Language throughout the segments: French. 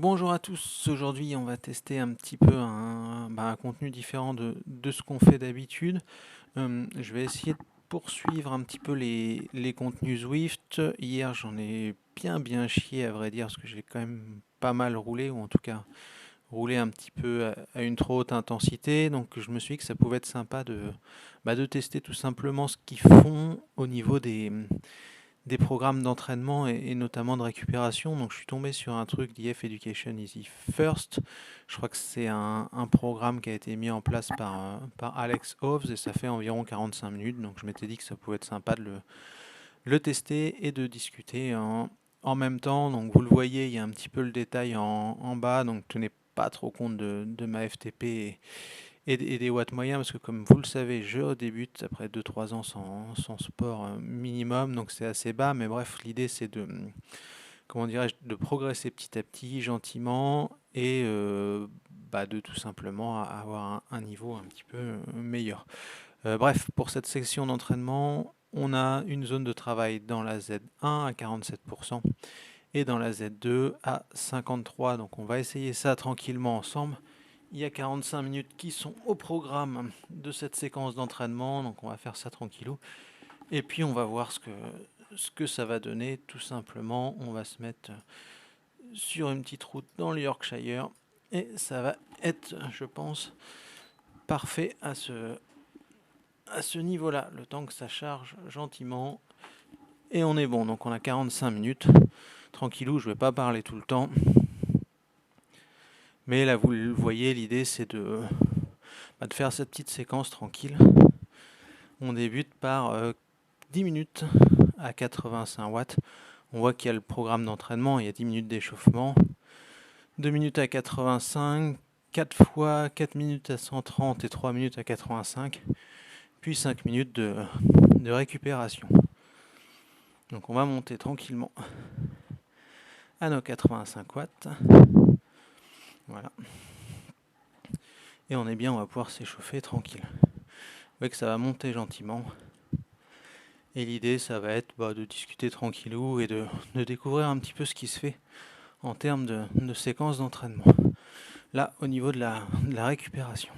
Bonjour à tous, aujourd'hui on va tester un petit peu un contenu différent de ce qu'on fait d'habitude. Je vais essayer de poursuivre un petit peu les contenus Zwift. Hier j'en ai bien chié à vrai dire parce que j'ai quand même pas mal roulé, ou en tout cas roulé un petit peu à une trop haute intensité. Donc je me suis dit que ça pouvait être sympa de tester tout simplement ce qu'ils font au niveau des programmes d'entraînement et notamment de récupération. Donc je suis tombé sur un truc d'IF Education Easy First. Je crois que c'est un programme qui a été mis en place par Alex Hoves et ça fait environ 45 minutes. Donc je m'étais dit que ça pouvait être sympa de le tester et de discuter en même temps. Donc vous le voyez, il y a un petit peu le détail en bas. Donc tenez pas trop compte de ma FTP et des watts moyens, parce que comme vous le savez, je débute après 2-3 ans sans sport minimum, donc c'est assez bas, mais bref, l'idée c'est comment dirais-je, de progresser petit à petit, gentiment, et de tout simplement avoir un niveau un petit peu meilleur. Bref, pour cette section d'entraînement, on a une zone de travail dans la Z1 à 47% et dans la Z2 à 53%, donc on va essayer ça tranquillement ensemble. Il y a 45 minutes qui sont au programme de cette séquence d'entraînement, donc on va faire ça tranquillou. Et puis on va voir ce que ça va donner, tout simplement. On va se mettre sur une petite route dans le Yorkshire et ça va être, je pense, parfait à ce niveau-là, le temps que ça charge gentiment. Et on est bon, donc on a 45 minutes. Tranquillou, je ne vais pas parler tout le temps. Mais là, vous le voyez, l'idée c'est de faire cette petite séquence tranquille. On débute par 10 minutes à 85 watts. On voit qu'il y a le programme d'entraînement, il y a 10 minutes d'échauffement. 2 minutes à 85, 4 fois 4 minutes à 130 et 3 minutes à 85, puis 5 minutes de récupération. Donc on va monter tranquillement à nos 85 watts. Voilà. Et on est bien, on va pouvoir s'échauffer tranquille. Vous voyez que ça va monter gentiment. Et l'idée, ça va être de discuter tranquillou et de découvrir un petit peu ce qui se fait en termes de séquences d'entraînement. Là, au niveau de la récupération.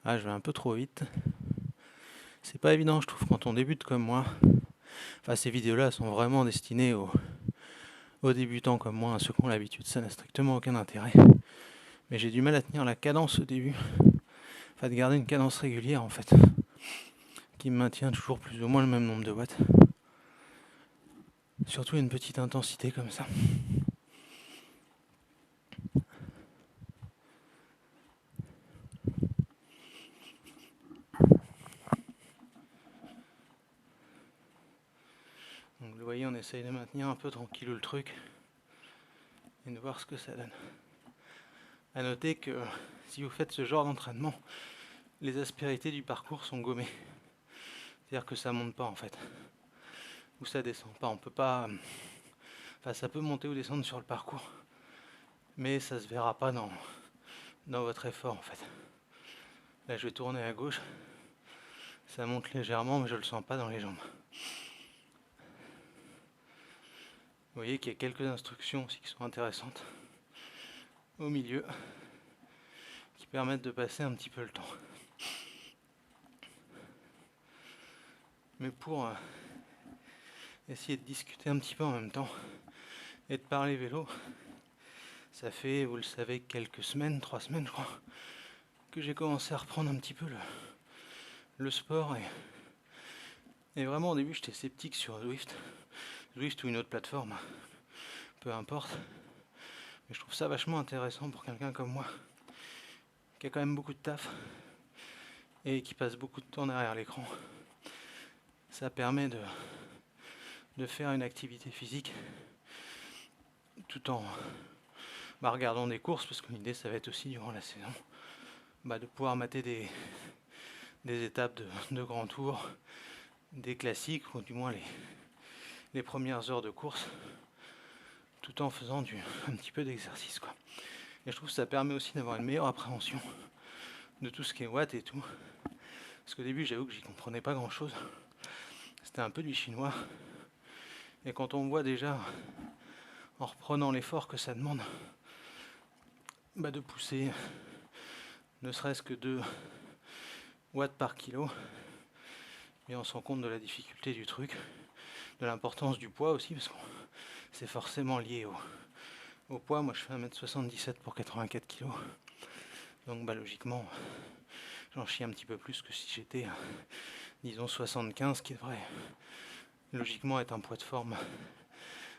Ah, je vais un peu trop vite. C'est pas évident, je trouve, quand on débute comme moi. Enfin, ces vidéos-là sont vraiment destinées aux débutants comme moi, à ceux qui ont l'habitude. Ça n'a strictement aucun intérêt. Mais j'ai du mal à tenir la cadence au début. Enfin, de garder une cadence régulière, en fait, qui me maintient toujours plus ou moins le même nombre de watts. Surtout une petite intensité comme ça. Donc vous voyez, on essaye de maintenir un peu tranquille le truc et de voir ce que ça donne. A noter que si vous faites ce genre d'entraînement, les aspérités du parcours sont gommées. C'est-à-dire que ça monte pas en fait. Ou ça descend pas. On peut pas. Enfin, ça peut monter ou descendre sur le parcours. Mais ça se verra pas dans votre effort en fait. Là je vais tourner à gauche. Ça monte légèrement mais je le sens pas dans les jambes. Vous voyez qu'il y a quelques instructions aussi qui sont intéressantes au milieu qui permettent de passer un petit peu le temps. Mais pour essayer de discuter un petit peu en même temps et de parler vélo, ça fait, vous le savez, quelques semaines, 3 semaines je crois, que j'ai commencé à reprendre un petit peu le sport et vraiment au début j'étais sceptique sur Zwift ou une autre plateforme, peu importe. Mais je trouve ça vachement intéressant pour quelqu'un comme moi, qui a quand même beaucoup de taf et qui passe beaucoup de temps derrière l'écran. Ça permet de faire une activité physique tout en regardant des courses, parce que l'idée ça va être aussi durant la saison de pouvoir mater des étapes de grand tour, des classiques ou du moins les premières heures de course, tout en faisant un petit peu d'exercice quoi. Et je trouve que ça permet aussi d'avoir une meilleure appréhension de tout ce qui est watts et tout, Parce qu'au début, j'avoue que j'y comprenais pas grand-chose. C'était un peu du chinois. Et quand on voit déjà, en reprenant l'effort que ça demande, de pousser ne serait-ce que 2 watts par kilo, et on se rend compte de la difficulté du truc, de l'importance du poids aussi, parce que c'est forcément lié au poids. Moi je fais 1m77 pour 84 kg, donc logiquement j'en chie un petit peu plus que si j'étais, disons 75, qui devrait logiquement être un poids de forme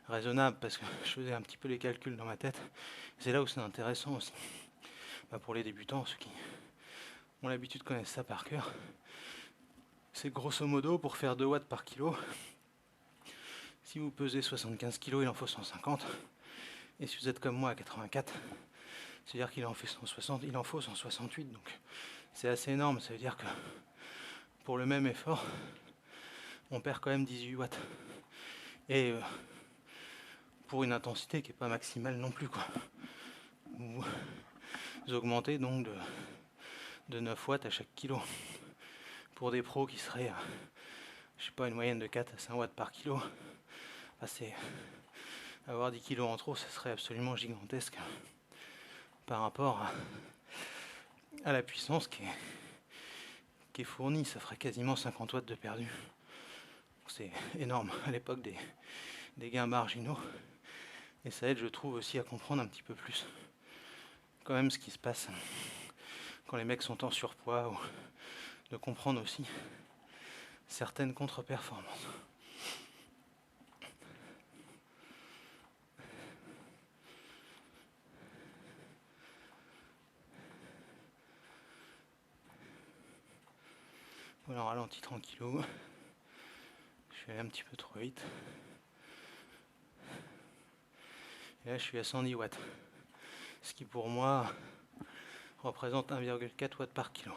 raisonnable, parce que je faisais un petit peu les calculs dans ma tête. C'est là où c'est intéressant aussi, pour les débutants, ceux qui ont l'habitude connaissent ça par cœur. C'est grosso modo, pour faire 2 watts par kilo, si vous pesez 75 kg, il en faut 150. Et si vous êtes comme moi à 84, c'est-à-dire qu'il en fait 160, il en faut 168. Donc c'est assez énorme. Ça veut dire que pour le même effort, on perd quand même 18 watts. Et pour une intensité qui n'est pas maximale non plus, quoi. Vous augmentez donc de 9 watts à chaque kilo. Pour des pros qui seraient, je sais pas, une moyenne de 4 à 5 watts par kilo, c'est avoir 10 kilos en trop, ça serait absolument gigantesque par rapport à la puissance qui est fournie. Ça ferait quasiment 50 watts de perdu. C'est énorme à l'époque des gains marginaux. Et ça aide, je trouve, aussi à comprendre un petit peu plus quand même ce qui se passe quand les mecs sont en surpoids, ou de comprendre aussi certaines contre-performances. Voilà, on ralentit tranquillou. Je suis allé un petit peu trop vite. Et là, je suis à 110 watts. Ce qui, pour moi, représente 1,4 watts par kilo.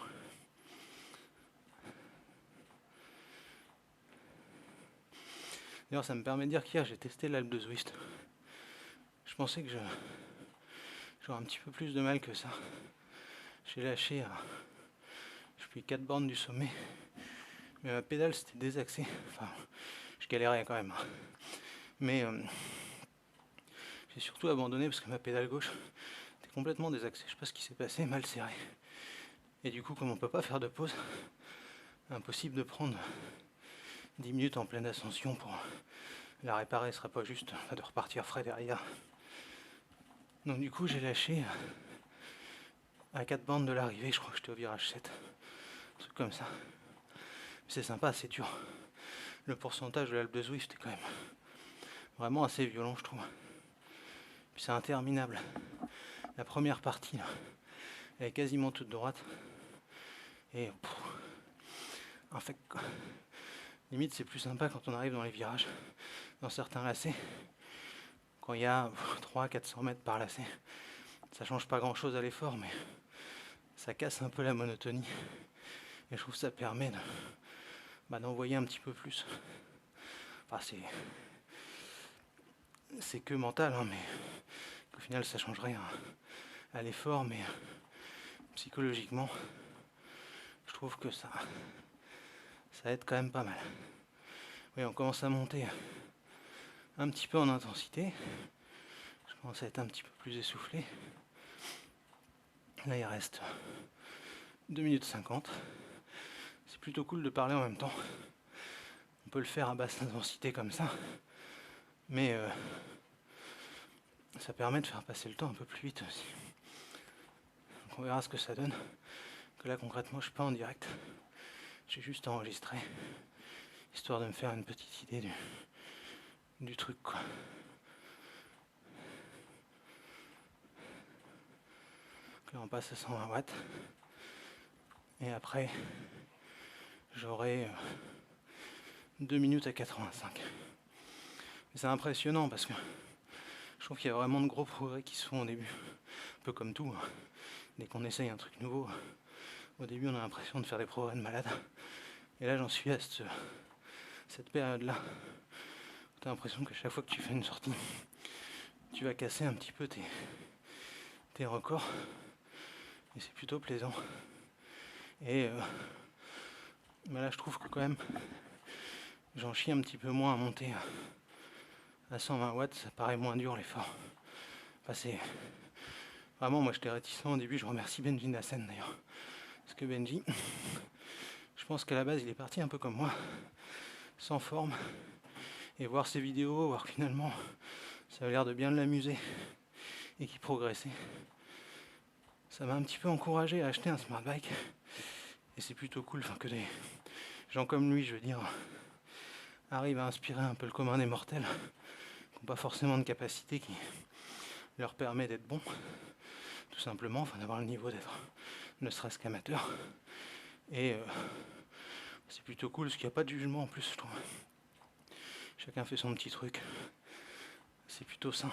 D'ailleurs, ça me permet de dire qu'hier, j'ai testé l'Alpe de Zwift. Je pensais que j'aurais un petit peu plus de mal que ça. J'ai lâché je suis 4 bornes du sommet. Mais ma pédale c'était désaxé. Enfin, je galérais quand même. Mais j'ai surtout abandonné parce que ma pédale gauche était complètement désaxée. Je sais pas ce qui s'est passé, mal serré. Et du coup, comme on peut pas faire de pause, impossible de prendre 10 minutes en pleine ascension pour la réparer. Ce serait pas juste de repartir frais derrière. Donc du coup, j'ai lâché à 4 bandes de l'arrivée. Je crois que j'étais au virage 7. Un truc comme ça. C'est sympa, c'est dur. Le pourcentage de l'Alpe de Zwift est quand même vraiment assez violent, je trouve. Puis c'est interminable. La première partie, là, elle est quasiment toute droite. Et en fait, limite, c'est plus sympa quand on arrive dans les virages, dans certains lacets. Quand il y a 300-400 mètres par lacet, ça change pas grand-chose à l'effort, mais ça casse un peu la monotonie. Et je trouve que ça permet d'envoyer un petit peu plus. Enfin, c'est que mental, hein, mais au final ça change rien à l'effort, mais psychologiquement, je trouve que ça aide quand même pas mal. Oui, on commence à monter un petit peu en intensité. Je commence à être un petit peu plus essoufflé. Là, il reste 2 minutes 50. C'est plutôt cool de parler en même temps. On peut le faire à basse intensité comme ça, mais ça permet de faire passer le temps un peu plus vite aussi. Donc on verra ce que ça donne. Que là, concrètement, je suis pas en direct. J'ai juste enregistré, histoire de me faire une petite idée du truc, quoi. Donc là, on passe à 120 watts. Et après, j'aurai 2 minutes à 85. Mais c'est impressionnant parce que je trouve qu'il y a vraiment de gros progrès qui se font au début. Un peu comme tout, hein. Dès qu'on essaye un truc nouveau, au début on a l'impression de faire des progrès de malade. Et là j'en suis à cette période-là. T'as l'impression qu'à chaque fois que tu fais une sortie, tu vas casser un petit peu tes records. Et c'est plutôt plaisant. Et Mais là je trouve que quand même j'en chie un petit peu moins à monter à 120 watts, ça paraît moins dur l'effort. Enfin, c'est vraiment, moi j'étais réticent au début, je remercie Benji Nassen d'ailleurs. Parce que Benji, je pense qu'à la base il est parti un peu comme moi, sans forme, et voir ses vidéos, voir que finalement ça avait l'air de bien l'amuser et qu'il progressait. Ça m'a un petit peu encouragé à acheter un smart bike. Et c'est plutôt cool, enfin, que des gens comme lui, je veux dire, arrivent à inspirer un peu le commun des mortels, qui n'ont pas forcément de capacité qui leur permet d'être bons, tout simplement, enfin d'avoir le niveau d'être ne serait-ce qu'amateur. Et c'est plutôt cool, parce qu'il n'y a pas de jugement en plus, je trouve. Chacun fait son petit truc. C'est plutôt sain.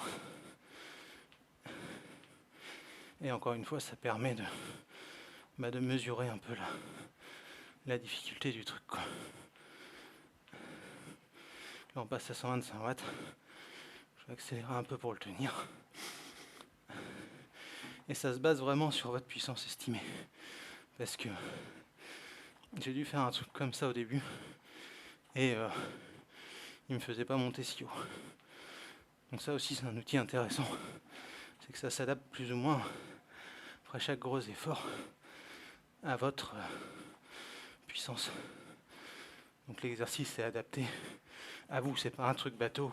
Et encore une fois, ça permet de mesurer un peu la difficulté du truc, quoi. Là, on passe à 125 watts. Je vais accélérer un peu pour le tenir. Et ça se base vraiment sur votre puissance estimée. Parce que j'ai dû faire un truc comme ça au début. Et il me faisait pas monter si haut. Donc ça aussi c'est un outil intéressant. C'est que ça s'adapte plus ou moins après chaque gros effort à votre puissance. Donc l'exercice est adapté à vous, c'est pas un truc bateau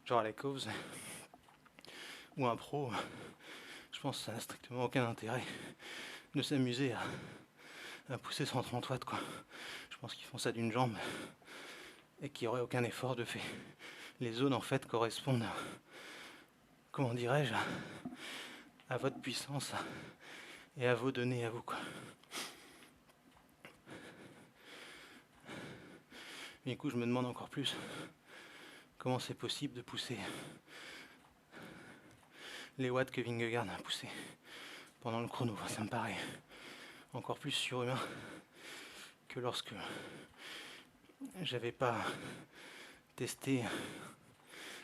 genre les causes ou un pro. Je pense que ça n'a strictement aucun intérêt de s'amuser à pousser 130 watts, quoi. Je pense qu'ils font ça d'une jambe et qu'il n'y aurait aucun effort de fait. Les zones en fait correspondent, comment dirais-je, à votre puissance et à vos données à vous, quoi. Et du coup, je me demande encore plus comment c'est possible de pousser les watts que Vingegaard a poussé pendant le chrono. Ça me paraît encore plus surhumain que lorsque j'avais pas testé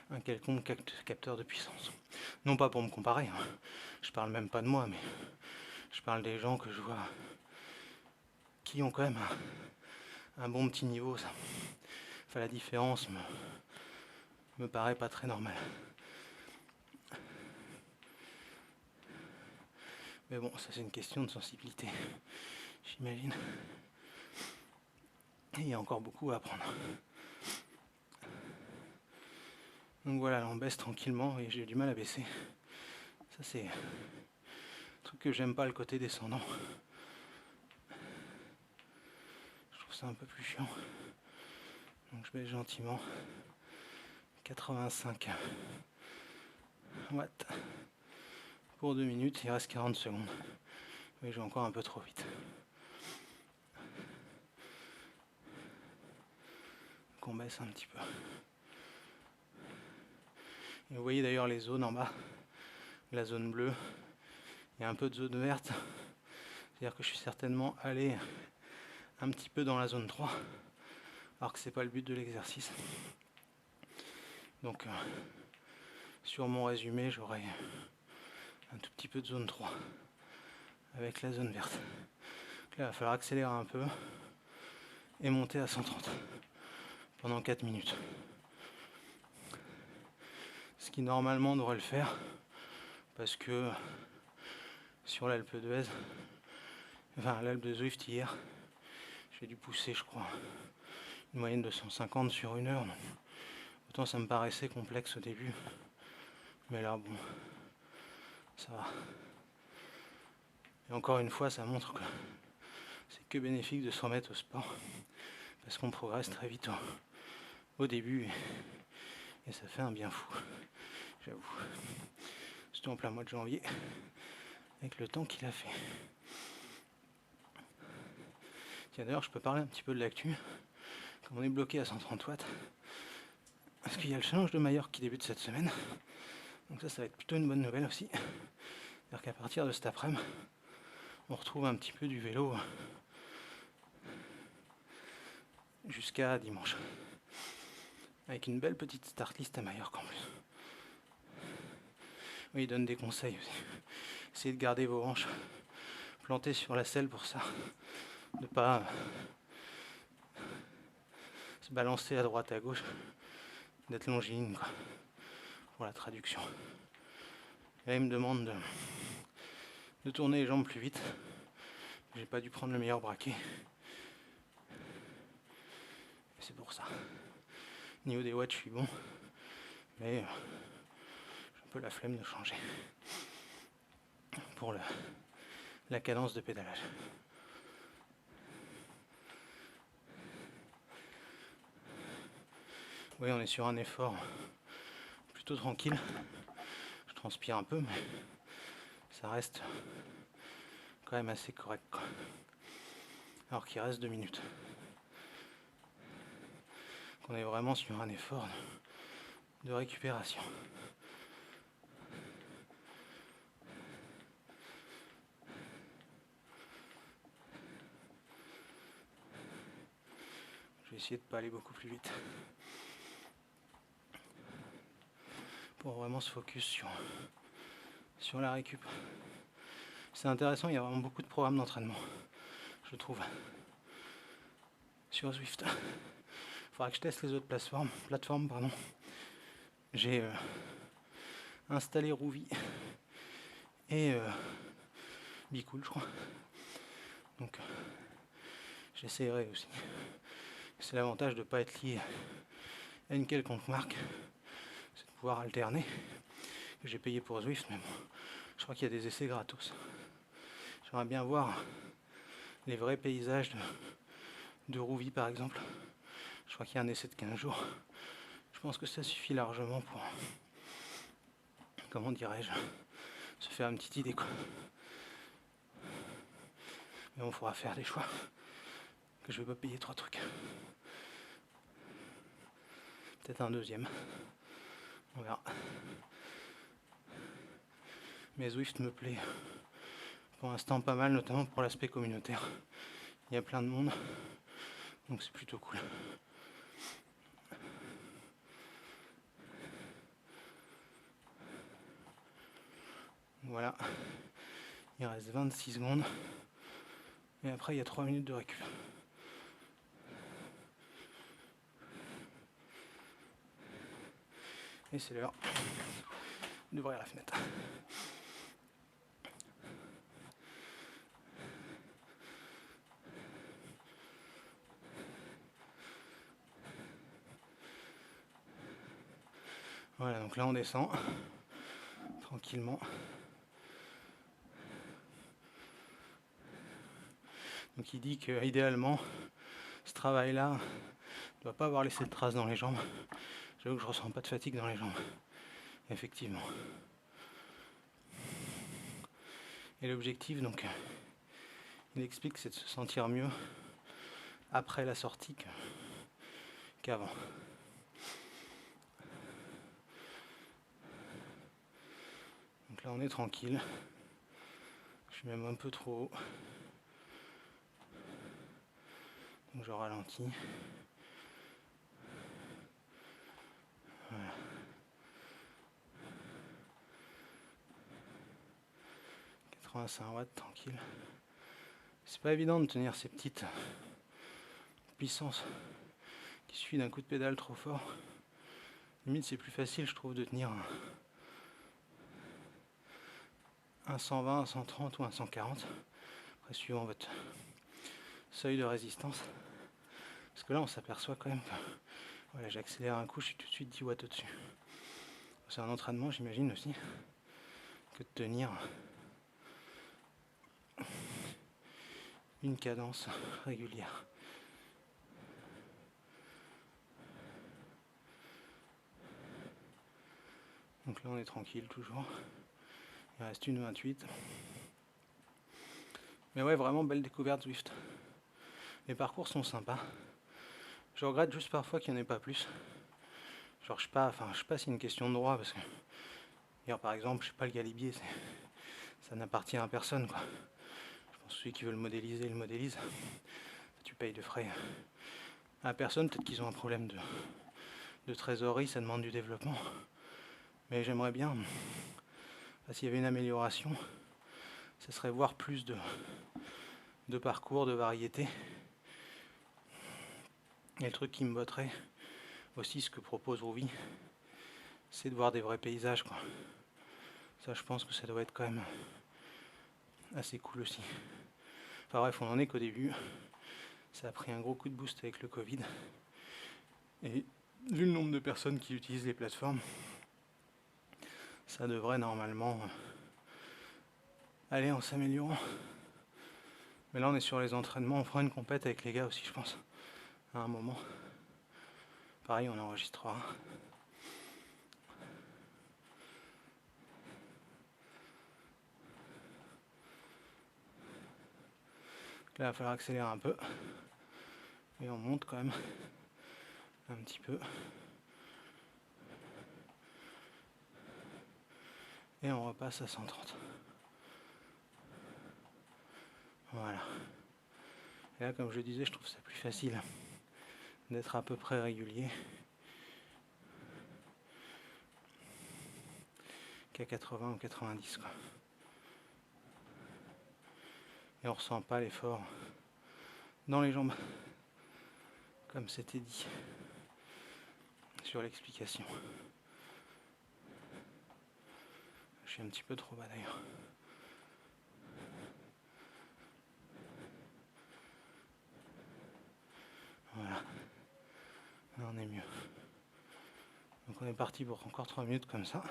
un quelconque capteur de puissance. Non pas pour me comparer, hein. Je parle même pas de moi, mais je parle des gens que je vois qui ont quand même un bon petit niveau. Ça. Enfin, la différence me paraît pas très normale. Mais bon, ça c'est une question de sensibilité, j'imagine. Et il y a encore beaucoup à apprendre. Donc voilà, on baisse tranquillement et j'ai du mal à baisser. Ça c'est un truc que j'aime pas, le côté descendant. Je trouve ça un peu plus chiant. Donc je baisse gentiment. 85 watts pour 2 minutes, il reste 40 secondes. Oui, je vais encore un peu trop vite. Donc on baisse un petit peu. Et vous voyez d'ailleurs les zones en bas, la zone bleue, il y a un peu de zone verte, c'est-à-dire que je suis certainement allé un petit peu dans la zone 3, alors que c'est pas le but de l'exercice. Donc sur mon résumé, j'aurai un tout petit peu de zone 3 avec la zone verte. Donc là, il va falloir accélérer un peu et monter à 130 pendant 4 minutes. Ce qui normalement devrait le faire, parce que sur l'Alpe d'Huez, enfin l'Alpe de Zwift hier, j'ai dû pousser, je crois, une moyenne de 150 sur 1 heure. Autant ça me paraissait complexe au début, mais là bon, ça va. Et encore une fois, ça montre que c'est que bénéfique de se remettre au sport, parce qu'on progresse très vite au début, et ça fait un bien fou, j'avoue. Surtout en plein mois de janvier, avec le temps qu'il a fait. Tiens, d'ailleurs, je peux parler un petit peu de l'actu. Comme on est bloqué à 130 watts, parce qu'il y a le challenge de Majorque qui débute cette semaine. Donc ça va être plutôt une bonne nouvelle aussi. C'est-à-dire qu'à partir de cet après-midi, on retrouve un petit peu du vélo jusqu'à dimanche. Avec une belle petite start list à Majorque en plus. Oui, il donne des conseils aussi. Essayez de garder vos hanches plantées sur la selle pour ça. De pas balancer à droite à gauche, d'être longiligne quoi, pour la traduction. Et là il me demande de tourner les jambes plus vite. J'ai pas dû prendre le meilleur braquet. C'est pour ça. Au niveau des watts je suis bon, mais j'ai un peu la flemme de changer pour la cadence de pédalage. Oui, on est sur un effort plutôt tranquille. Je transpire un peu, mais ça reste quand même assez correct, quoi. Alors qu'il reste 2 minutes. On est vraiment sur un effort de récupération. Je vais essayer de ne pas aller beaucoup plus vite pour vraiment se focus sur la récup. C'est intéressant, il y a vraiment beaucoup de programmes d'entraînement, je trouve, sur Zwift. Il faudra que je teste les autres plateformes. J'ai installé Rouvy et Bicool, je crois. Donc j'essaierai aussi. C'est l'avantage de ne pas être lié à une quelconque marque, c'est de pouvoir alterner. J'ai payé pour Zwift, mais bon, je crois qu'il y a des essais gratos. J'aimerais bien voir les vrais paysages de Rouvy par exemple. Je crois qu'il y a un essai de 15 jours. Je pense que ça suffit largement pour, comment dirais-je, se faire une petite idée quoi. Mais on faudra faire des choix, que je vais pas payer 3 trucs. Peut-être un deuxième. On verra. Mais Zwift me plaît pour l'instant pas mal, notamment pour l'aspect communautaire. Il y a plein de monde, donc c'est plutôt cool. Voilà, il reste 26 secondes. Et après il y a 3 minutes de récup. Et c'est l'heure d'ouvrir la fenêtre. Voilà, donc là on descend tranquillement. Donc il dit que idéalement ce travail-là ne doit pas avoir laissé de traces dans les jambes. J'avoue que je ressens pas de fatigue dans les jambes. Effectivement. Et l'objectif, donc, il explique, c'est de se sentir mieux après la sortie qu'avant. Donc là, on est tranquille. Je suis même un peu trop haut. Donc je ralentis. Voilà. 85 watts, tranquille. C'est pas évident de tenir ces petites puissances qui suffit d'un coup de pédale trop fort. Limite, c'est plus facile, je trouve, de tenir un 120, un 130 ou un 140. Après, suivant votre seuil de résistance. Parce que là, on s'aperçoit quand même que voilà, j'accélère un coup, je suis tout de suite 10 watts au-dessus. C'est un entraînement, j'imagine aussi, que de tenir une cadence régulière. Donc là on est tranquille toujours. Il reste une 28. Mais ouais, vraiment belle découverte Zwift. Les parcours sont sympas. Je regrette juste parfois qu'il n'y en ait pas plus. Genre je sais pas si c'est une question de droit parce que hier par exemple, je sais pas, le Galibier, ça n'appartient à personne quoi. Je pense que celui qui veut le modéliser, il le modélise. Tu payes de frais à personne, peut-être qu'ils ont un problème de trésorerie, ça demande du développement. Mais j'aimerais bien, s'il y avait une amélioration, ce serait voir plus de parcours, de variété. Et le truc qui me botterait aussi, ce que propose Ruby, c'est de voir des vrais paysages, quoi. Ça, je pense que ça doit être quand même assez cool aussi. Enfin bref, on en est qu'au début. Ça a pris un gros coup de boost avec le Covid. Et vu le nombre de personnes qui utilisent les plateformes, ça devrait normalement aller en s'améliorant. Mais là, on est sur les entraînements. On fera une compète avec les gars aussi, je pense, à un moment. Pareil, on enregistrera. Là, il va falloir accélérer un peu. Et on monte quand même un petit peu. Et on repasse à 130. Voilà. Et là, comme je le disais, je trouve ça plus facile d'être à peu près régulier qu'à 80 ou 90, quoi. Et on ressent pas l'effort dans les jambes, comme c'était dit sur l'explication. Je suis un petit peu trop bas d'ailleurs. Voilà. Là, on est mieux. Donc on est parti pour encore 3 minutes comme ça.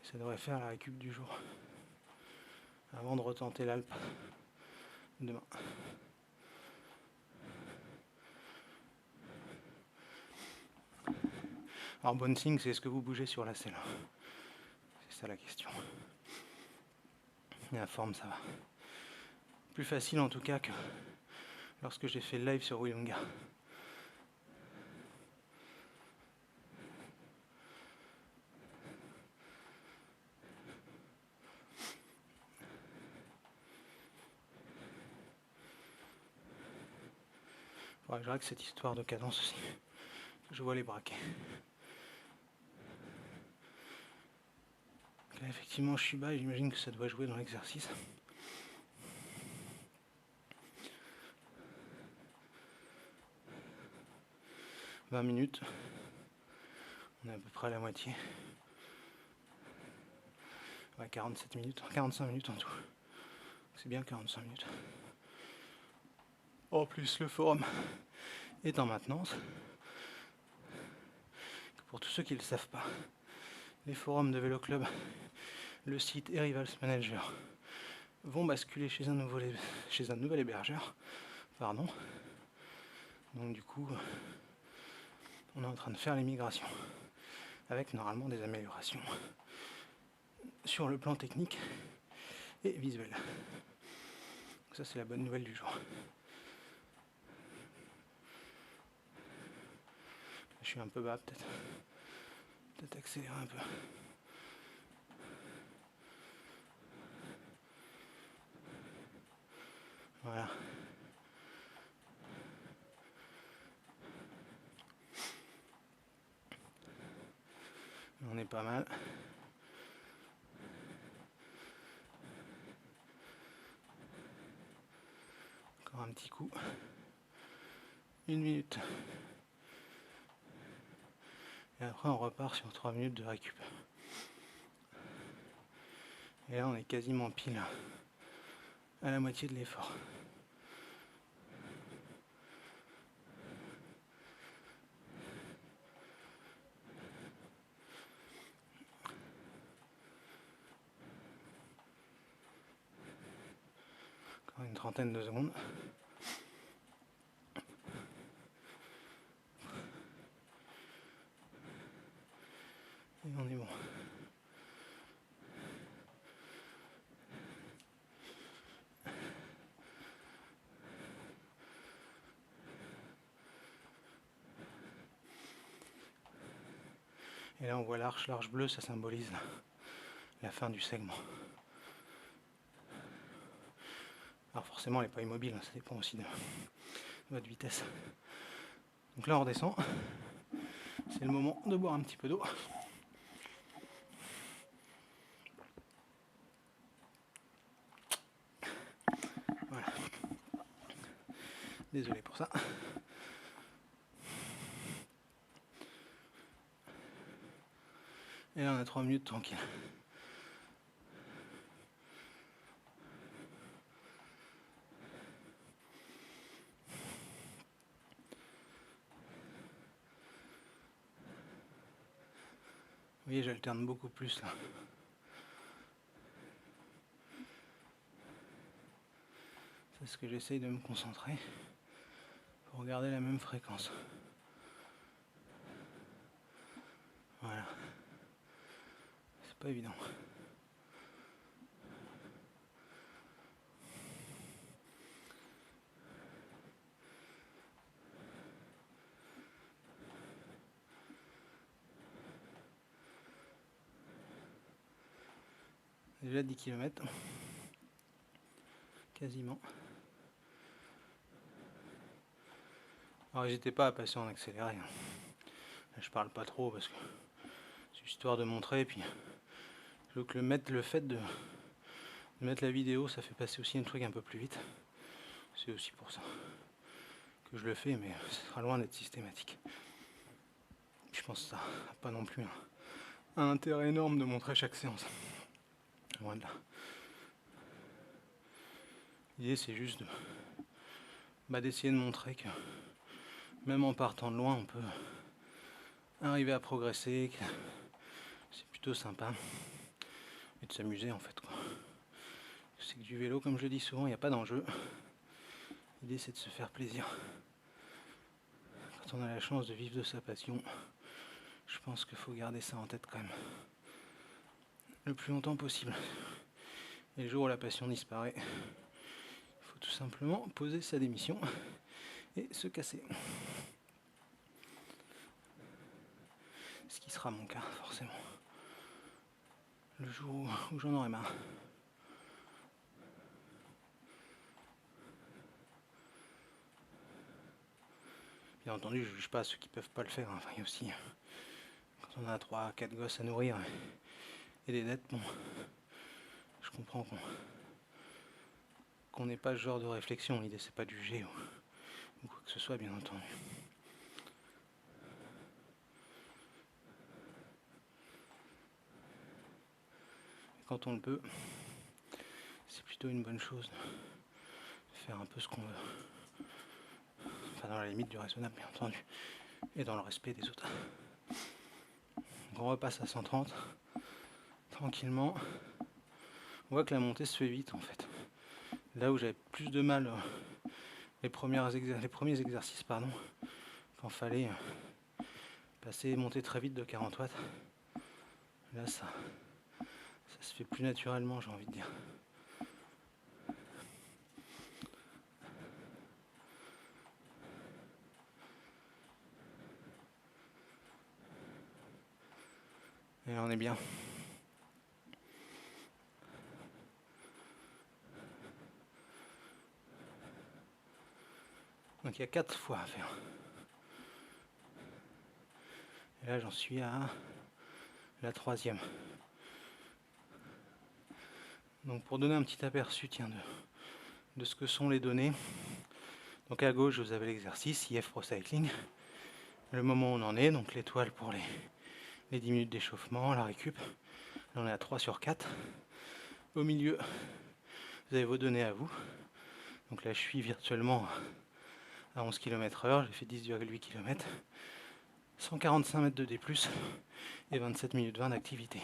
Ça devrait faire la récup du jour. Avant de retenter l'Alpe demain. Alors bouncing, c'est ce que vous bougez sur la selle. C'est ça la question. Et la forme, ça va. Plus facile en tout cas que lorsque j'ai fait le live sur Willunga. Faudrait que je règle cette histoire de cadence aussi. Je vois les braquets. Là, effectivement, je suis bas et j'imagine que ça doit jouer dans l'exercice. « 20 minutes. On est à peu près à la moitié. Ouais, 47 minutes, 45 minutes en tout. C'est bien 45 minutes. En plus, le forum est en maintenance. Pour tous ceux qui ne le savent pas, les forums de Vélo Club, le site et Rivals Manager vont basculer chez un nouvel hébergeur. Pardon. Donc du coup, on est en train de faire les migrations avec normalement des améliorations sur le plan technique et visuel. Donc ça, c'est la bonne nouvelle du jour. Je suis un peu bas, peut-être accélérer un peu. Voilà. On est pas mal. Encore un petit coup. 1 minute. Et après on repart sur 3 minutes de récup. Et là on est quasiment pile à la moitié de l'effort. Encore une trentaine de secondes. Et on est bon. Et là on voit l'arche bleue, ça symbolise la fin du segment. Alors forcément elle n'est pas immobile, ça dépend aussi de votre vitesse. Donc là on redescend. C'est le moment de boire un petit peu d'eau. ça. Et là on a 3 minutes tranquille. Vous voyez, j'alterne beaucoup plus là. C'est ce que j'essaye de me concentrer pour garder la même fréquence. Voilà. C'est pas évident. Déjà 10 km. Quasiment. Alors n'hésitez pas à passer en accéléré. Je parle pas trop parce que c'est histoire de montrer. Et puis je veux que le fait de mettre la vidéo, ça fait passer aussi un truc un peu plus vite. C'est aussi pour ça que je le fais, mais ce sera loin d'être systématique. Je pense que ça n'a pas non plus un intérêt énorme de montrer chaque séance. Loin de là. L'idée c'est juste d'essayer de montrer que même en partant de loin, on peut arriver à progresser, que c'est plutôt sympa, et de s'amuser en fait, quoi. C'est que du vélo, comme je le dis souvent, il n'y a pas d'enjeu. L'idée c'est de se faire plaisir. Quand on a la chance de vivre de sa passion, je pense qu'il faut garder ça en tête quand même. Le plus longtemps possible. Et le jour où la passion disparaît, il faut tout simplement poser sa démission et se casser. Ce qui sera mon cas, forcément. Le jour où j'en aurai marre. Bien entendu, je ne juge pas ceux qui ne peuvent pas le faire. Enfin, il y a aussi, quand on a 3-4 gosses à nourrir et des dettes, bon, je comprends qu'on n'ait pas ce genre de réflexion. L'idée, c'est pas de juger ou quoi que ce soit, bien entendu. Et quand on le peut, c'est plutôt une bonne chose de faire un peu ce qu'on veut. Enfin, dans la limite du raisonnable, bien entendu. Et dans le respect des autres. Donc on repasse à 130, tranquillement. On voit que la montée se fait vite en fait. Là où j'avais plus de mal les premiers exercices, quand fallait passer et monter très vite de 40 watts, là ça se fait plus naturellement, j'ai envie de dire. Et là on est bien. Donc il y a 4 fois à faire. Et là j'en suis à la 3e. Donc pour donner un petit aperçu de ce que sont les données. Donc à gauche vous avez l'exercice IF Pro Cycling. Le moment où on en est, donc l'étoile pour les 10 minutes d'échauffement, la récup. Là on est à 3 sur 4. Au milieu, vous avez vos données à vous. Donc là je suis virtuellement à 11 km/h, j'ai fait 10,8 km. 145 mètres de D+, et 27 minutes 20 d'activité.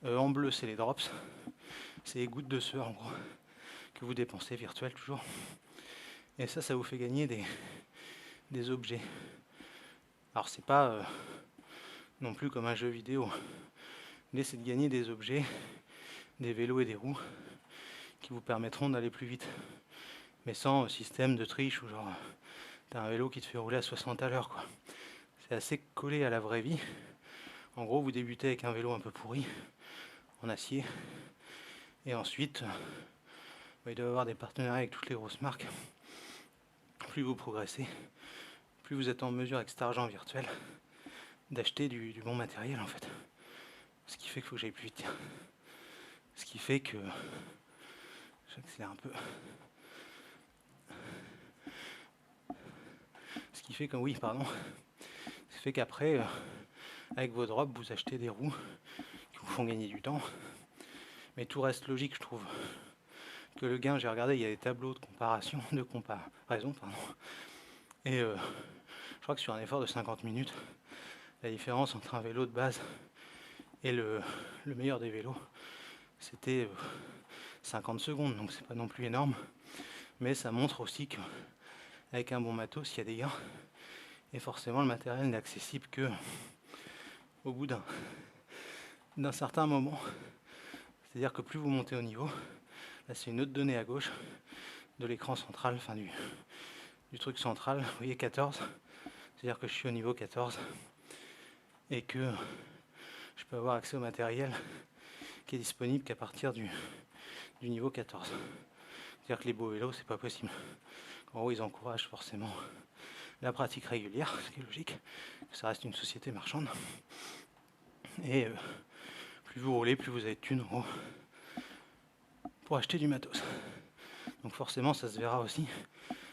En bleu, c'est les drops. C'est les gouttes de sueur, en gros, que vous dépensez, virtuel toujours. Et ça vous fait gagner des objets. Alors, c'est pas non plus comme un jeu vidéo. L'idée, c'est de gagner des objets, des vélos et des roues, qui vous permettront d'aller plus vite. Mais sans système de triche, ou genre, t'as un vélo qui te fait rouler à 60 à l'heure, quoi. C'est assez collé à la vraie vie. En gros, vous débutez avec un vélo un peu pourri, en acier, et ensuite, il doit y avoir des partenariats avec toutes les grosses marques. Plus vous progressez, plus vous êtes en mesure, avec cet argent virtuel, d'acheter du bon matériel, en fait. Ce qui fait qu'il faut que j'aille plus vite. Ce qui fait que j'accélère un peu. qui fait que, oui, pardon, ce qui fait qu'après, avec vos drops, vous achetez des roues qui vous font gagner du temps. Mais tout reste logique, je trouve. Que le gain, j'ai regardé, il y a des tableaux de comparaison, pardon. Et je crois que sur un effort de 50 minutes, la différence entre un vélo de base et le meilleur des vélos, c'était 50 secondes, donc c'est pas non plus énorme. Mais ça montre aussi qu'avec un bon matos, il y a des gains. Et forcément, le matériel n'est accessible que au bout d'un certain moment. C'est-à-dire que plus vous montez au niveau, là c'est une autre donnée à gauche de l'écran central, enfin du truc central, vous voyez 14, c'est-à-dire que je suis au niveau 14 et que je peux avoir accès au matériel qui est disponible qu'à partir du niveau 14. C'est-à-dire que les beaux vélos, c'est pas possible. En gros, ils encouragent forcément la pratique régulière, ce qui est logique, ça reste une société marchande. Et plus vous roulez, plus vous avez de thunes en gros, pour acheter du matos. Donc forcément, ça se verra aussi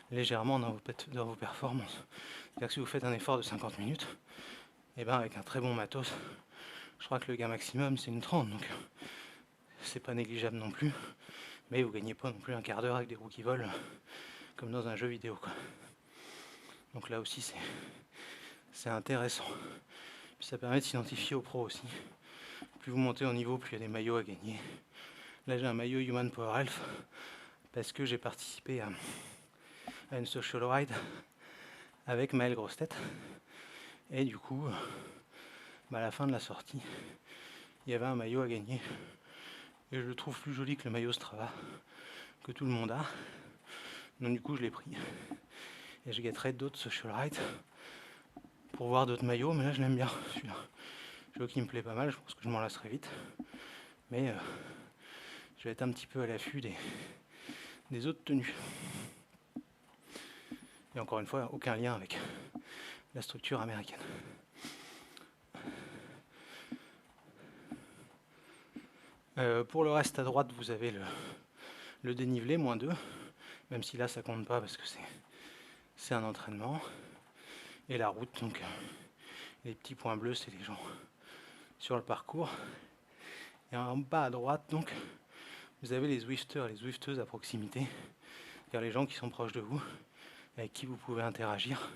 légèrement dans vos performances. C'est-à-dire que si vous faites un effort de 50 minutes, et bien avec un très bon matos, je crois que le gain maximum c'est une 30, donc c'est pas négligeable non plus, mais vous gagnez pas non plus un quart d'heure avec des roues qui volent comme dans un jeu vidéo, quoi. Donc là aussi c'est intéressant. Puis ça permet de s'identifier aux pros aussi. Plus vous montez en niveau, plus il y a des maillots à gagner. Là j'ai un maillot Human Power Health parce que j'ai participé à une social ride avec Maël Grostet. Et du coup, à la fin de la sortie, il y avait un maillot à gagner. Et je le trouve plus joli que le maillot Strava que tout le monde a. Donc du coup, je l'ai pris. Et je guetterai d'autres social rides pour voir d'autres maillots. Mais là, je l'aime bien, celui-là. Je vois qu'il me plaît pas mal. Je pense que je m'en lasserai vite. Mais je vais être un petit peu à l'affût des autres tenues. Et encore une fois, aucun lien avec la structure américaine. Pour le reste, à droite, vous avez le dénivelé, -2, même si là, ça compte pas parce que c'est un entraînement. Et la route, donc les petits points bleus, c'est les gens sur le parcours. Et en bas à droite, donc, vous avez les Zwifters, les Zwifteuses à proximité, c'est-à-dire les gens qui sont proches de vous, avec qui vous pouvez interagir,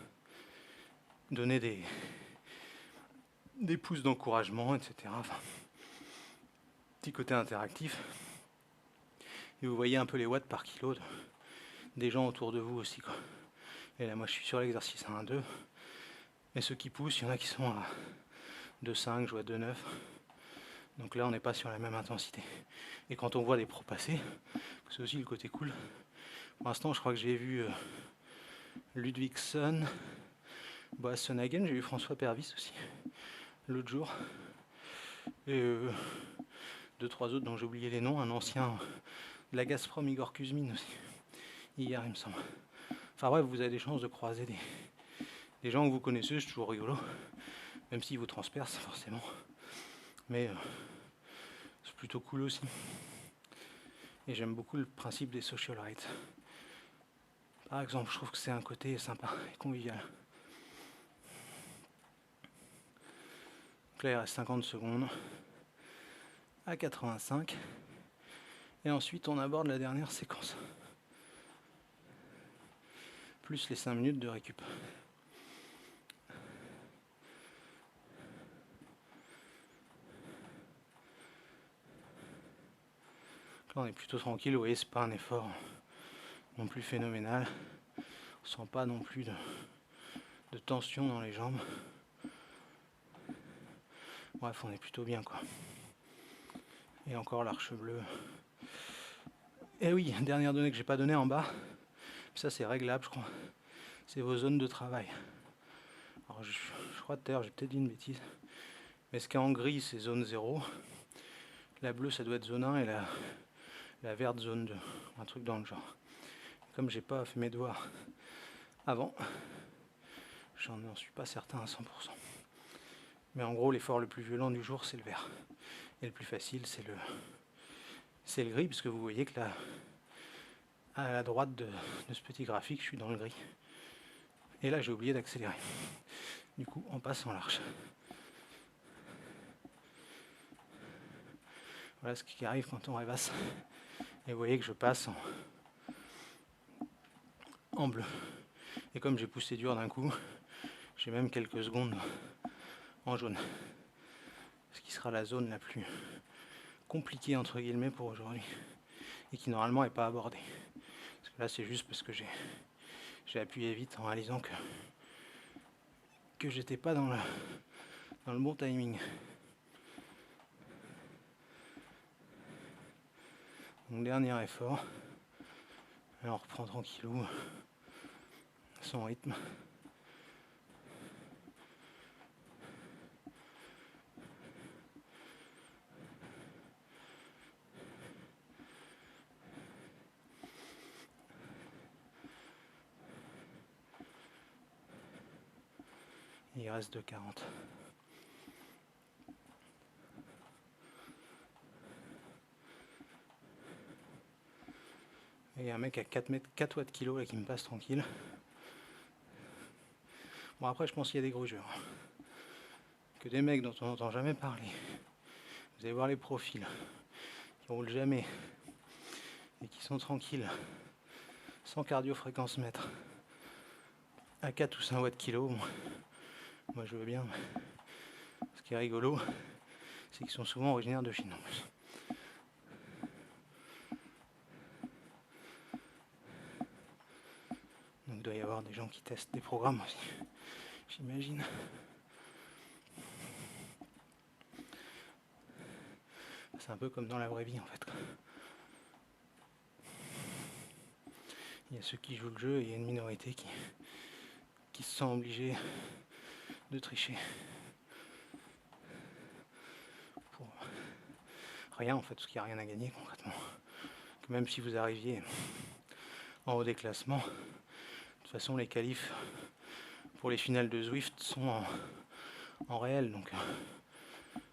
donner des pouces d'encouragement, etc. Enfin, petit côté interactif. Et vous voyez un peu les watts par kilo des gens autour de vous aussi, quoi. Et là, moi, je suis sur l'exercice 1-2. Et ceux qui poussent, il y en a qui sont à 2,5, je vois 2,9. Donc là, on n'est pas sur la même intensité. Et quand on voit des pros passer, c'est aussi le côté cool. Pour l'instant, je crois que j'ai vu Ludvigsen, Boasson-Hagen, j'ai vu François Pervis aussi, l'autre jour. Et 2-3 autres dont j'ai oublié les noms, un ancien de la Gazprom, Igor Kuzmin aussi, hier il me semble. Enfin bref, vous avez des chances de croiser des gens que vous connaissez, c'est toujours rigolo, même s'ils vous transpercent forcément. Mais c'est plutôt cool aussi. Et j'aime beaucoup le principe des social rights. Par exemple, je trouve que c'est un côté sympa et convivial. Donc là, il reste 50 secondes à 85. Et ensuite, on aborde la dernière séquence. Plus les 5 minutes de récup. Là, on est plutôt tranquille, vous voyez, c'est pas un effort non plus phénoménal. On sent pas non plus de tension dans les jambes. Bref, on est plutôt bien, quoi. Et encore l'arche bleue. Et oui, dernière donnée que j'ai pas donnée en bas. Ça, c'est réglable, je crois. C'est vos zones de travail. Alors, je crois tout à l'heure, j'ai peut-être dit une bêtise. Mais ce qui est en gris, c'est zone 0. La bleue, ça doit être zone 1 et la verte, zone 2. Un truc dans le genre. Comme j'ai pas fait mes devoirs avant, j'en suis pas certain à 100%. Mais en gros, l'effort le plus violent du jour, c'est le vert. Et le plus facile, c'est le gris, puisque vous voyez que là, à la droite de ce petit graphique, je suis dans le gris. Et là j'ai oublié d'accélérer. Du coup on passe en large. Voilà ce qui arrive quand on rêvasse. Et vous voyez que je passe en bleu. Et comme j'ai poussé dur d'un coup, j'ai même quelques secondes en jaune. Ce qui sera la zone la plus compliquée entre guillemets pour aujourd'hui. Et qui normalement n'est pas abordée. Parce que là c'est juste parce que j'ai appuyé vite en réalisant que j'étais pas dans le bon timing. Donc dernier effort. Alors on reprend tranquillou son rythme. Il reste 2,40. Et il y a un mec à 4 watts kilo là qui me passe tranquille. Bon après je pense qu'il y a des grugeurs. Que des mecs dont on n'entend jamais parler. Vous allez voir les profils. Qui roulent jamais. Et qui sont tranquilles. Sans cardio fréquence mètre. À 4 ou 5 watts kilo. Bon, moi je veux bien. Ce qui est rigolo, c'est qu'ils sont souvent originaires de Chine en plus. Donc il doit y avoir des gens qui testent des programmes aussi, j'imagine. C'est un peu comme dans la vraie vie en fait. Il y a ceux qui jouent le jeu et il y a une minorité qui se sent obligée de tricher. Pour rien en fait, parce qu'il n'y a rien à gagner concrètement. Que même si vous arriviez en haut des classements, de toute façon les qualifs pour les finales de Zwift sont en réel. Donc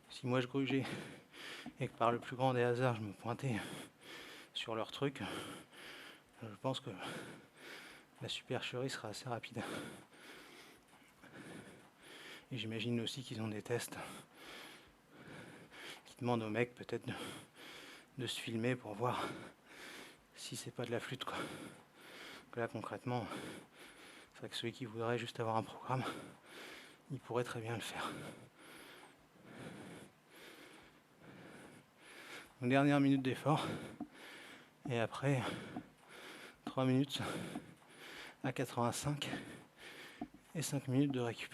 si moi je grugeais et que par le plus grand des hasards je me pointais sur leur truc, je pense que la supercherie sera assez rapide. Et j'imagine aussi qu'ils ont des tests qui demandent aux mecs peut-être de se filmer pour voir si c'est pas de la flûte quoi. Donc là concrètement, c'est vrai que celui qui voudrait juste avoir un programme, il pourrait très bien le faire. Donc dernière minute d'effort. Et après 3 minutes à 85 et 5 minutes de récup.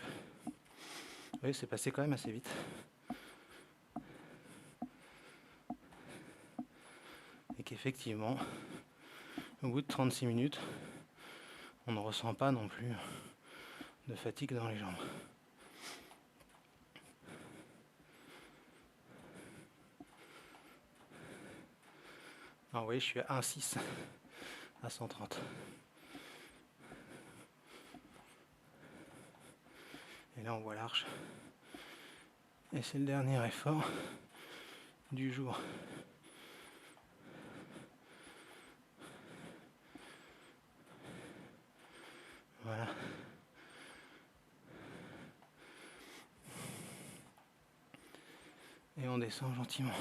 Vous voyez, c'est passé quand même assez vite. Et qu'effectivement, au bout de 36 minutes, on ne ressent pas non plus de fatigue dans les jambes. Alors vous voyez, je suis à 1,6 à 130. Et là on voit l'arche. Et c'est le dernier effort du jour. Voilà. Et on descend gentiment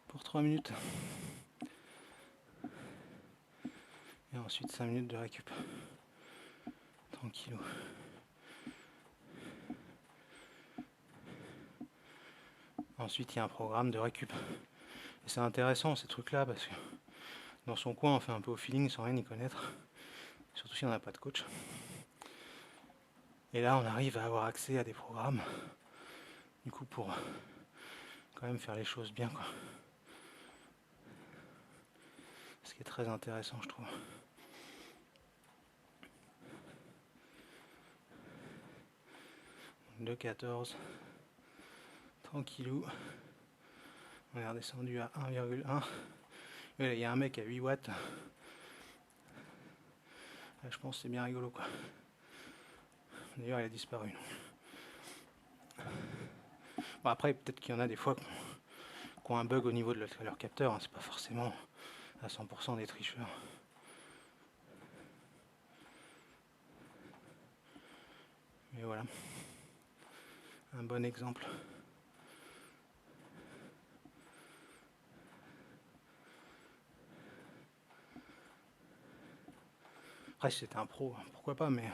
pour 3 minutes. Et ensuite 5 minutes de récup. Tranquillou. Ensuite il y a un programme de récup. Et c'est intéressant ces trucs-là parce que dans son coin on fait un peu au feeling sans rien y connaître. Surtout si on n'a pas de coach. Et là on arrive à avoir accès à des programmes. Du coup pour quand même faire les choses bien quoi. Ce qui est très intéressant je trouve. 2,14. Tranquillou. On est redescendu à 1,1. Il y a un mec à 8 watts. Là, je pense que c'est bien rigolo quoi. D'ailleurs il a disparu. Bon, après peut-être qu'il y en a des fois qui ont un bug au niveau de leur capteur. Hein. C'est pas forcément à 100% des tricheurs. Et voilà, un bon exemple. Après, si c'était un pro, pourquoi pas, mais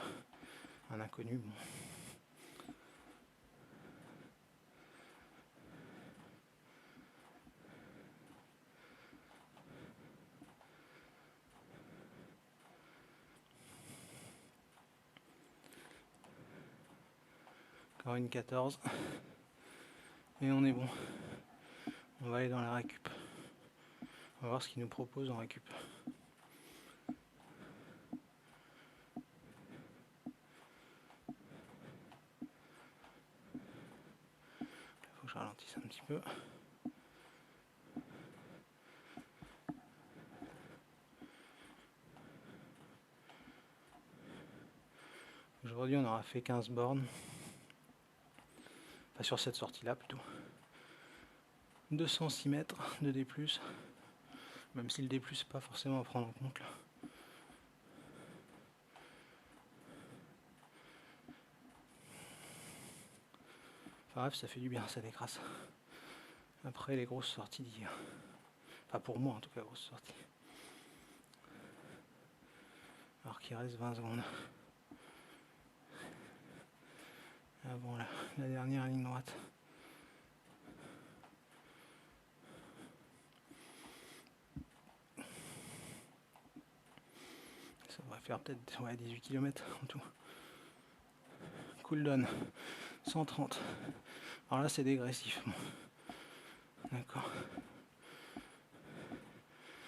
un inconnu, bon. Encore une 14. Et on est bon. On va aller dans la récup. On va voir ce qu'il nous propose en récup. Il faut que je ralentisse un petit peu. Aujourd'hui, on aura fait 15 bornes. Enfin, sur cette sortie-là, plutôt. 206 mètres de D+. Même si le D+, c'est pas forcément à prendre en compte, là. Enfin bref, ça fait du bien, ça décrasse. Après les grosses sorties d'hier. Enfin pour moi en tout cas, grosses sorties. Alors qu'il reste 20 secondes. Avant la dernière ligne droite. Ça devrait faire peut-être 18 km en tout. Cooldown, 130. Alors là c'est dégressif. Bon. D'accord.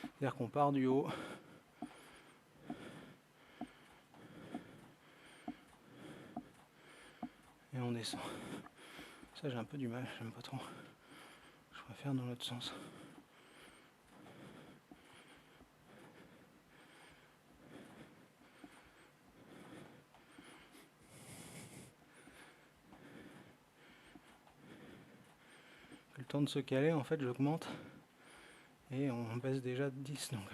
C'est-à-dire qu'on part du haut. Et on descend. Ça j'ai un peu du mal, j'aime pas trop. Je préfère dans l'autre sens. Le temps de se caler, en fait, j'augmente. Et on baisse déjà de 10, donc...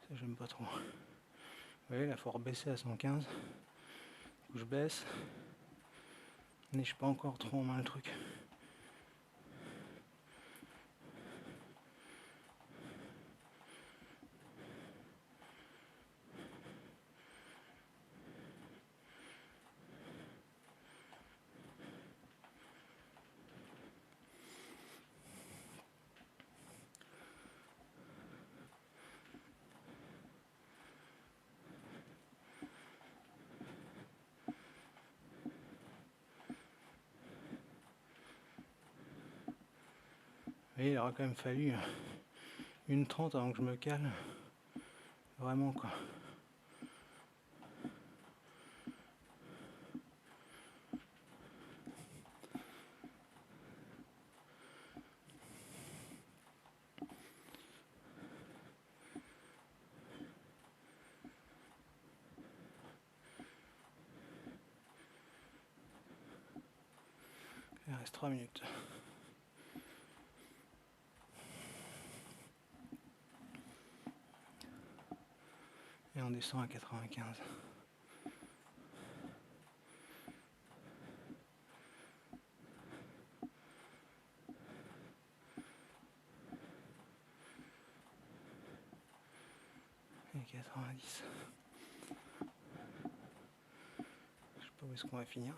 Ça j'aime pas trop. Vous voyez, là, il faut rebaisser à 115. Du coup, je baisse. Mais je suis pas encore trop en main le truc. Et il aura quand même fallu une 30 avant que je me cale. Vraiment quoi. Il reste 3 minutes. Et on descend à 95. Et 90. Je sais pas où est-ce qu'on va finir.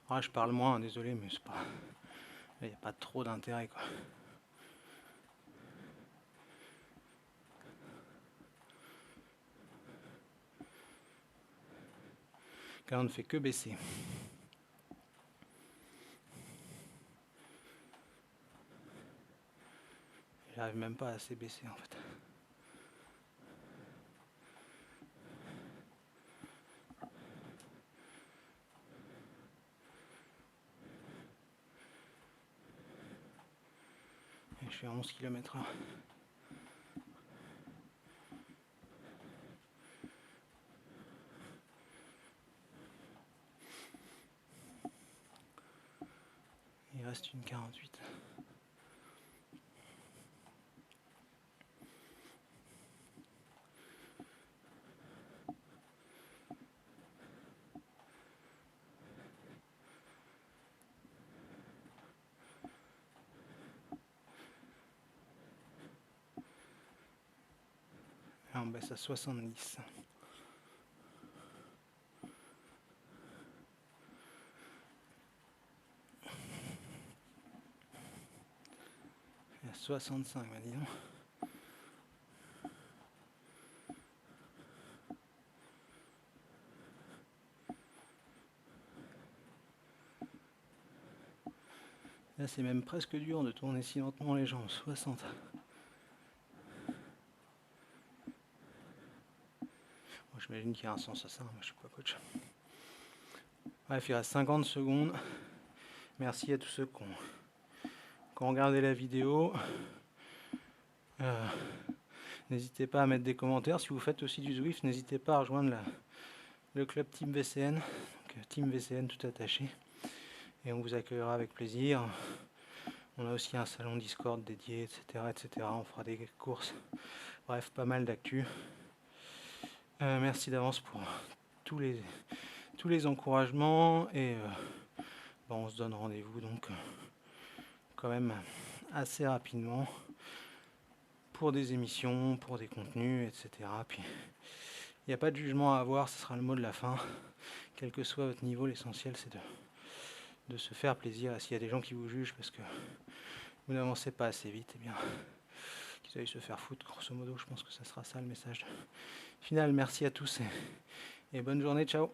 Ah, je parle moins, désolé, mais c'est pas... Il n'y a pas trop d'intérêt quoi. Car on ne fait que baisser. J'arrive même pas à assez baisser en fait. Et je suis à 11 km/h. Il reste une 48. on baisse à 70. Et à 65, disons. Là, c'est même presque dur de tourner si lentement les jambes. 60. Bon, j'imagine qu'il y a un sens à ça, mais je suis pas coach. Bref, il reste 50 secondes. Merci à tous ceux qui ont regardé la vidéo. N'hésitez pas à mettre des commentaires. Si vous faites aussi du Zwift, n'hésitez pas à rejoindre le club Team VCN. Donc, Team VCN tout attaché. Et on vous accueillera avec plaisir. On a aussi un salon Discord dédié, etc., etc. On fera des courses. Bref, pas mal d'actu. Merci d'avance pour tous les encouragements. Et on se donne rendez-vous donc quand même assez rapidement pour des émissions, pour des contenus, etc. Puis il n'y a pas de jugement à avoir, ce sera le mot de la fin. Quel que soit votre niveau, l'essentiel c'est de se faire plaisir. Et s'il y a des gens qui vous jugent parce que vous n'avancez pas assez vite, eh bien qu'ils aillent se faire foutre, grosso modo. Je pense que ça sera ça le message final. Merci à tous et bonne journée, ciao.